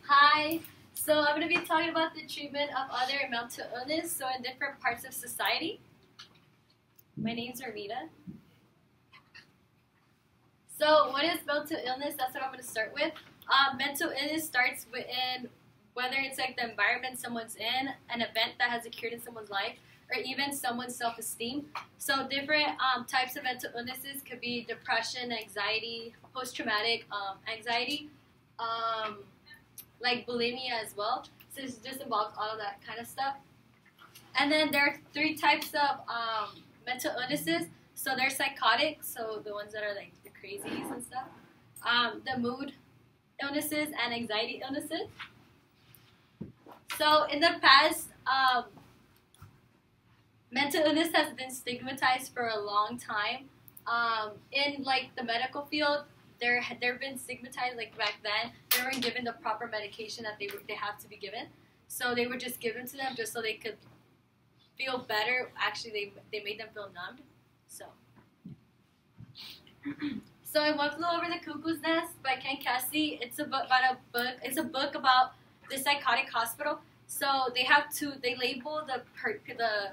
Hi. So I'm going to be talking about the treatment of other mental illness, so in different parts of society. My name's Armida. So what is mental illness? That's what I'm going to start with. Mental illness starts within whether it's like the environment someone's in, an event that has occurred in someone's life, or even someone's self-esteem. So different types of mental illnesses could be depression, anxiety, post-traumatic anxiety, like bulimia as well. So it just involves all of that kind of stuff. And then there are three types of mental illnesses. So they're psychotic, so the ones that are like the crazies and stuff. The mood illnesses and anxiety illnesses. So in the past, mental illness has been stigmatized for a long time. In like the medical field, they've been stigmatized. Like back then, they weren't given the proper medication that they have to be given. So they were just given to them just so they could feel better. Actually, they made them feel numbed. So in One Flew Over the Cuckoo's Nest by Ken Kesey, it's about a book. It's a book about the psychotic hospital. So they label the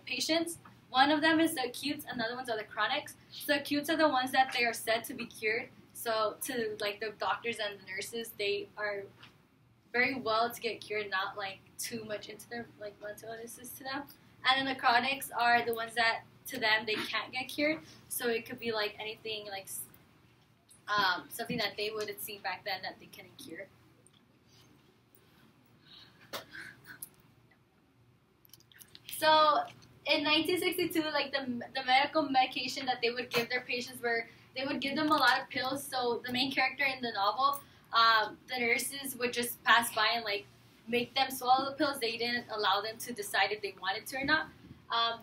patients. One of them is the acutes, and the other ones are the chronics. So the acutes are the ones that they are said to be cured. So to like the doctors and the nurses, they are very well to get cured, not like too much into their like mental illnesses to them. And then the chronics are the ones that to them they can't get cured. So it could be like anything like something that they would have seen back then that they couldn't cure. So in 1962, like the medical medication that they would give their patients were they would give them a lot of pills. So the main character in the novel, the nurses would just pass by and like make them swallow the pills. They didn't allow them to decide if they wanted to or not.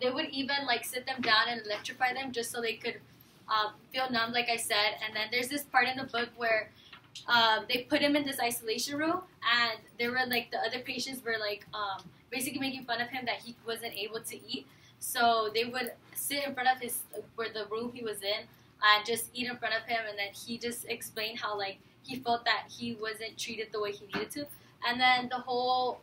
They would even like sit them down and electrify them just so they could feel numb, like I said. And then there's this part in the book where they put him in this isolation room, and there were like the other patients were like basically making fun of him that he wasn't able to eat. So they would sit in front of where the room he was in and just eat in front of him, and then he just explained how like he felt that he wasn't treated the way he needed to. And then the whole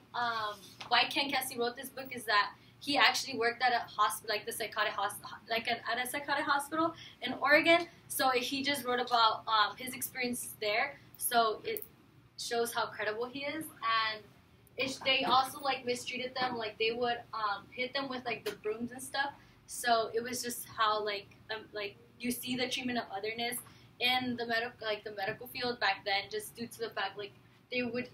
why Ken Kesey wrote this book is that he actually worked at a hospital, like the psychotic hospital, at a psychotic hospital in Oregon. So he just wrote about his experience there. So it shows how credible he is. And they also like mistreated them. Like they would hit them with like the brooms and stuff. So it was just how like you see the treatment of otherness in the medical field back then, just due to the fact like they would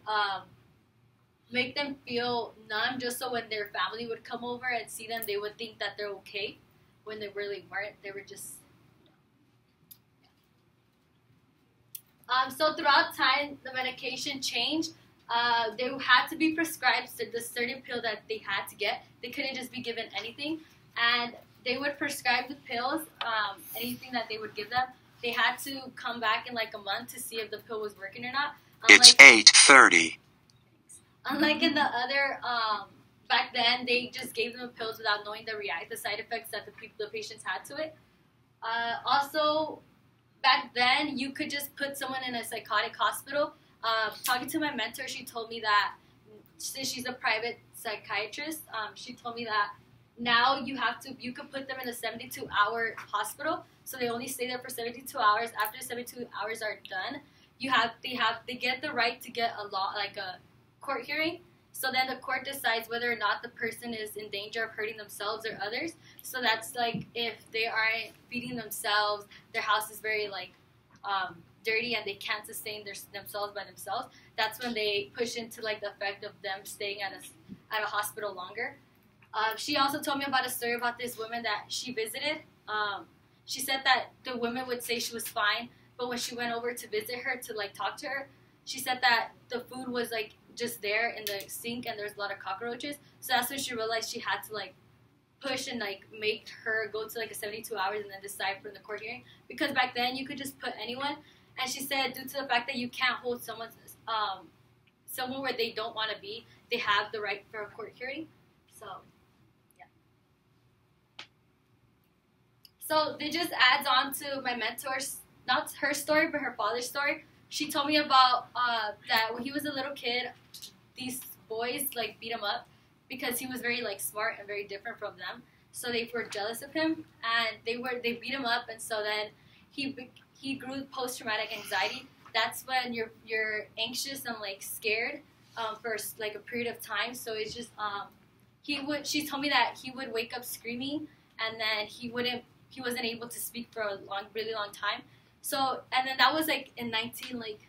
make them feel numb just so when their family would come over and see them, they would think that they're okay when they really weren't. They were just, so throughout time, the medication changed. They had to be prescribed the certain pill that they had to get. They couldn't just be given anything. And they would prescribe the pills, anything that they would give them. They had to come back in like a month to see if the pill was working or not. It's 8:30. Unlike in the other, back then, they just gave them pills without knowing the side effects that the patients had to it. Also, back then, you could just put someone in a psychotic hospital. Talking to my mentor, she told me that, since she's a private psychiatrist, she told me that now you could put them in a 72-hour hospital. So they only stay there for 72 hours. After 72 hours are done, they get the right to get a court hearing. So then the court decides whether or not the person is in danger of hurting themselves or others. So that's like if they aren't feeding themselves, their house is very like dirty and they can't sustain themselves by themselves. That's when they push into like the effect of them staying at a hospital longer. She also told me about a story about this woman that she visited. She said that the women would say she was fine, but when she went over to visit her to like talk to her, she said that the food was like just there in the sink and there's a lot of cockroaches. So that's when she realized she had to like push and like make her go to like a 72 hours and then decide for the court hearing. Because back then you could just put anyone. And she said due to the fact that you can't hold someone where they don't want to be, they have the right for a court hearing. So yeah. So it just adds on to my mentor's, not her story, but her father's story. she told me about that when he was a little kid, these boys like beat him up because he was very like smart and very different from them. So they were jealous of him, and they beat him up, and so then he grew post-traumatic anxiety. That's when you're anxious and like scared for like a period of time. So it's just she told me that he would wake up screaming, and then he wasn't able to speak for a really long time. So, and then that was like in 1960s,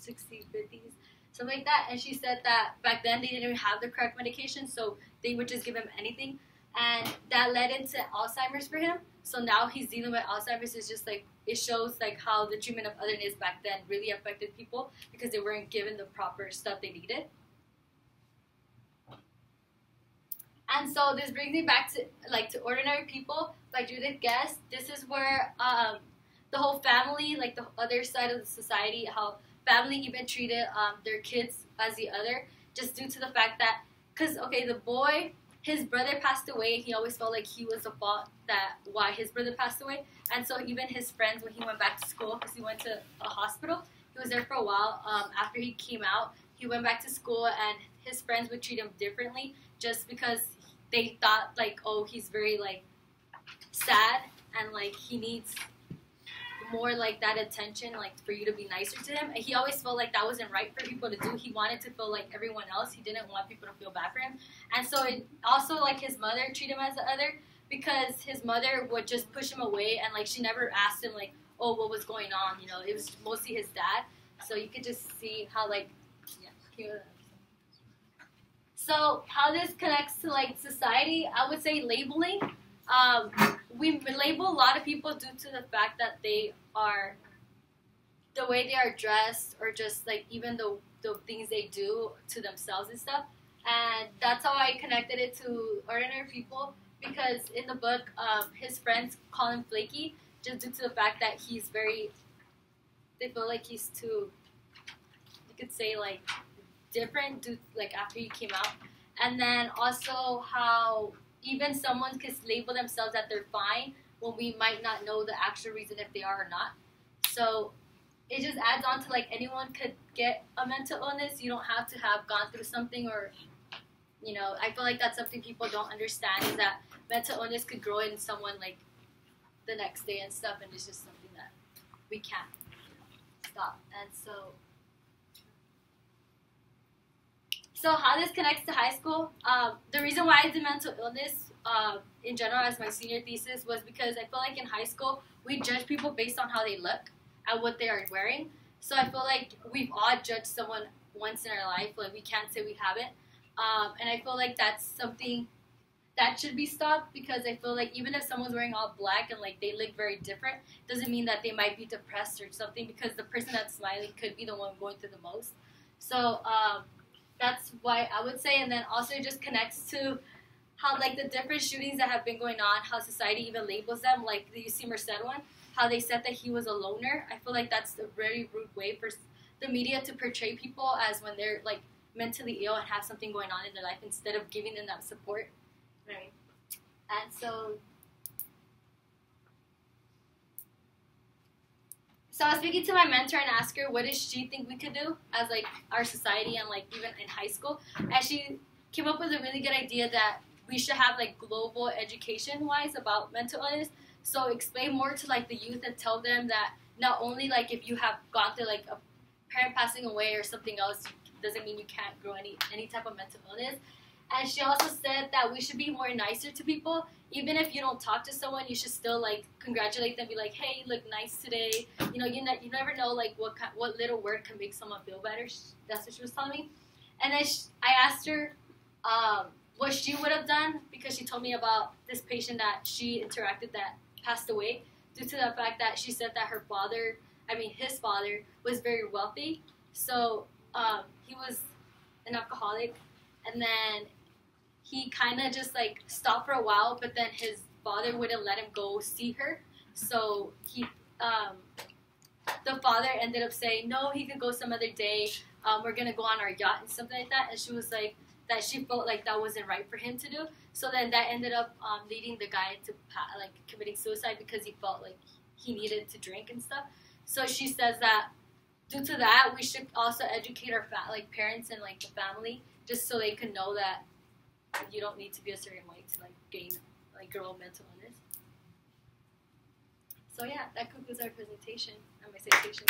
50s, something like that. And she said that back then they didn't even have the correct medication, so they would just give him anything, and that led into Alzheimer's for him. So now he's dealing with Alzheimer's. It's just like it shows like how the treatment of otherness back then really affected people because they weren't given the proper stuff they needed. And so this brings me back to Ordinary People by Judith Guest. This is where the whole family, like the other side of the society, how family even treated their kids as the other, just due to the fact that, because, okay, the boy, his brother passed away. He always felt like he was the fault that why his brother passed away. And so even his friends, when he went back to school, because he went to a hospital, he was there for a while. After he came out, he went back to school, and his friends would treat him differently just because they thought, like, oh, he's very, like, sad, and, like, he needs more, like, that attention, like, for you to be nicer to him. And he always felt like that wasn't right for people to do. He wanted to feel like everyone else. He didn't want people to feel bad for him. And so it also, like, his mother treated him as the other because his mother would just push him away, and, like, she never asked him, like, oh, what was going on, you know. It was mostly his dad. So you could just see how, like, yeah, so how this connects to, like, society, I would say labeling. We label a lot of people due to the fact that they are, the way they are dressed, or just, like, even the things they do to themselves and stuff. And that's how I connected it to Ordinary People, because in the book, his friends call him flaky, just due to the fact that he's very, they feel like he's too, you could say, like, different, like, after he came out. And then also how even someone could label themselves that they're fine when we might not know the actual reason if they are or not. So it just adds on to, like, anyone could get a mental illness. You don't have to have gone through something, or, you know, I feel like that's something people don't understand, is that mental illness could grow in someone, like, the next day and stuff, and it's just something that we can't stop. And so how this connects to high school, the reason why I did mental illness in general as my senior thesis was because I feel like in high school, we judge people based on how they look and what they are wearing. So I feel like we've all judged someone once in our life. Like, we can't say we haven't. And I feel like that's something that should be stopped, because I feel like even if someone's wearing all black and, like, they look very different, doesn't mean that they might be depressed or something, because the person that's smiling could be the one going through the most. So that's why I would say. And then also it just connects to how, like, the different shootings that have been going on, how society even labels them, like the UC Merced one, how they said that he was a loner. I feel like that's a very rude way for the media to portray people as when they're, like, mentally ill and have something going on in their life, instead of giving them that support. Right. And so I was speaking to my mentor and asked her what does she think we could do as, like, our society and, like, even in high school. And she came up with a really good idea that we should have, like, global education-wise about mental illness. So explain more to, like, the youth and tell them that not only, like, if you have gone through, like, a parent passing away or something else, doesn't mean you can't grow any type of mental illness. And she also said that we should be more nicer to people. Even if you don't talk to someone, you should still, like, congratulate them, be like, hey, you look nice today. You know, you never know, like, what little word can make someone feel better. That's what she was telling me. And then I asked her what she would have done, because she told me about this patient that she interacted that passed away due to the fact that she said that his father was very wealthy. So he was an alcoholic, and then he kind of just, like, stopped for a while, but then his father wouldn't let him go see her. So the father ended up saying, no, he could go some other day. We're going to go on our yacht and something like that. And she was like, that she felt like that wasn't right for him to do. So then that ended up leading the guy to, like, committing suicide, because he felt like he needed to drink and stuff. So she says that due to that, we should also educate our parents and like the family, just so they can know that you don't need to be a certain way to like gain like your own mental illness. So yeah, that concludes our presentation and my citation.